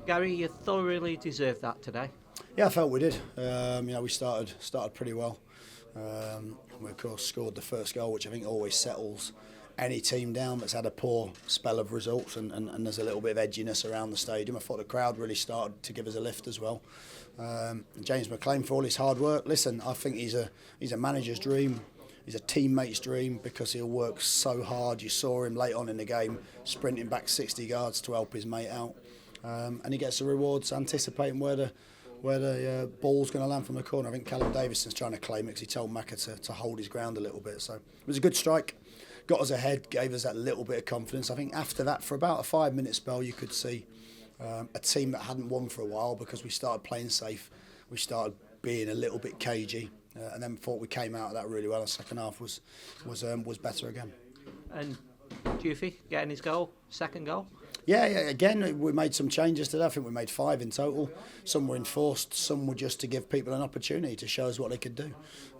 Gary, you thoroughly deserved that today. Yeah, I felt we did. We started pretty well. We of course scored the first goal, which I think always settles any team down that's had a poor spell of results, and there's a little bit of edginess around the stadium. I thought the crowd really started to give us a lift as well. James McLean, for all his hard work, listen, I think he's a manager's dream. He's a teammate's dream because he'll work so hard. You saw him late on in the game sprinting back 60 yards to help his mate out, and he gets the rewards anticipating where the ball's going to land from the corner. I think Callum Davison's trying to claim it because he told Macca to hold his ground a little bit. So it was a good strike, got us ahead, gave us that little bit of confidence. I think after that, for about a 5-minute spell, you could see a team that hadn't won for a while because we started playing safe. We started being a little bit cagey, and then thought we came out of that really well. The second half was better again. And Dufy getting his goal, second goal. Yeah, again, we made some changes today. I think we made 5 in total. Some were enforced, some were just to give people an opportunity to show us what they could do.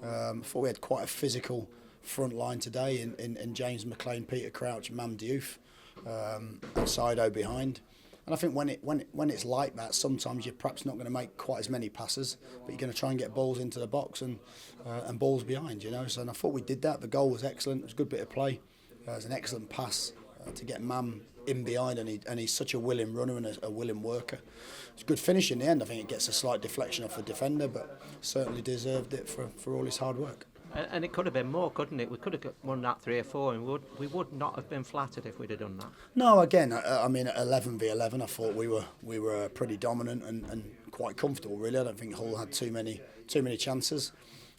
I thought we had quite a physical front line today in James McLean, Peter Crouch, Mam Diouf, and Sido behind. And I think when it's like that, sometimes you're perhaps not going to make quite as many passes, but you're going to try and get balls into the box and balls behind, So and I thought we did that. The goal was excellent. It was a good bit of play. It was an excellent pass to get Mam in behind, and he's such a willing runner and a willing worker. It's a good finish in the end. I think it gets a slight deflection off the defender, but certainly deserved it for all his hard work. And it could have been more, couldn't it? We could have won that 3 or 4, and we would not have been flattered if we'd have done that. No, again, I mean, at 11v11, I thought we were pretty dominant and quite comfortable. Really, I don't think Hull had too many chances.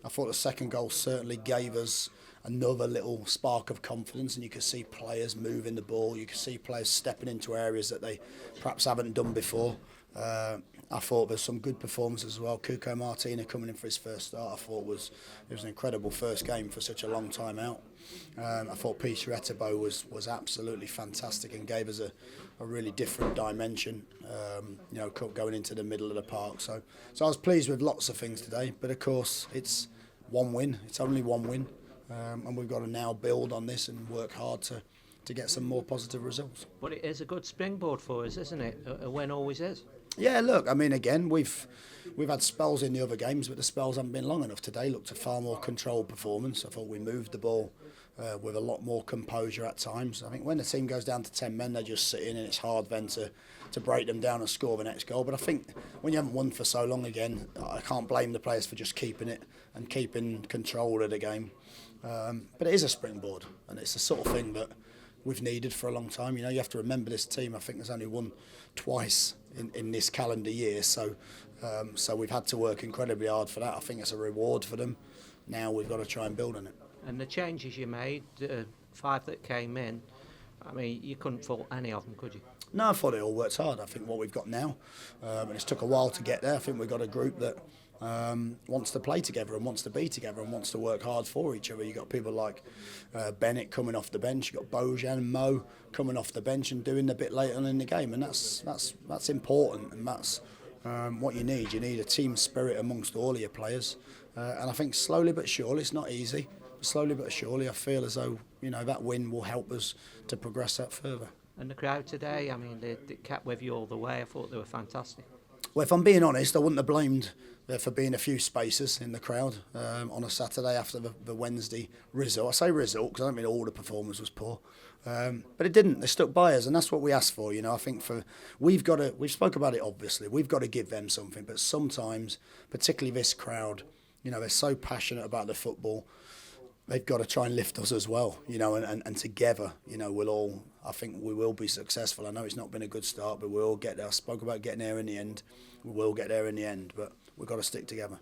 I thought the second goal certainly gave us another little spark of confidence, and you could see players moving the ball. You could see players stepping into areas that they perhaps haven't done before. I thought there's some good performances as well. Cuco Martina coming in for his first start, I thought it was an incredible first game for such a long time out. I thought Peter Etebo was absolutely fantastic and gave us a really different dimension, going into the middle of the park. So I was pleased with lots of things today, but of course it's one win. It's only one win. And we've got to now build on this and work hard to get some more positive results. But it is a good springboard for us, isn't it? A win always is. Yeah, look, I mean, again, we've had spells in the other games, but the spells haven't been long enough. Today looked a far more controlled performance. I thought we moved the ball with a lot more composure at times. I think when the team goes down to 10 men, they just sit in, and it's hard then to break them down and score the next goal. But I think when you haven't won for so long again, I can't blame the players for just keeping it and keeping control of the game. But it is a springboard, and it's the sort of thing that we've needed for a long time. You have to remember this team, I think, has only won twice in this calendar year, so we've had to work incredibly hard for that. I think it's a reward for them. Now we've got to try and build on it. And the changes you made, 5 that came in, I mean, you couldn't fault any of them, could you? No, I thought it all worked hard. I think what we've got now, and it's took a while to get there, I think we've got a group that wants to play together and wants to be together and wants to work hard for each other. You've got people like Bennett coming off the bench. You've got Bojan and Mo coming off the bench and doing a bit later on in the game, and that's important, and that's what you need. You need a team spirit amongst all of your players, and I think slowly but surely, it's not easy, but slowly but surely I feel as though that win will help us to progress that further. And the crowd today, I mean, they kept with you all the way. I thought they were fantastic. Well, if I'm being honest, I wouldn't have blamed there for being a few spaces in the crowd on a Saturday after the Wednesday result. I say result because I don't mean all the performance was poor, but it didn't. They stuck by us, and that's what we asked for. I think we've spoke about it obviously. We've got to give them something, but sometimes, particularly this crowd, they're so passionate about the football. They've got to try and lift us as well, and together, I think we will be successful. I know it's not been a good start, but we'll get there. I spoke about getting there in the end. We will get there in the end, but we've got to stick together.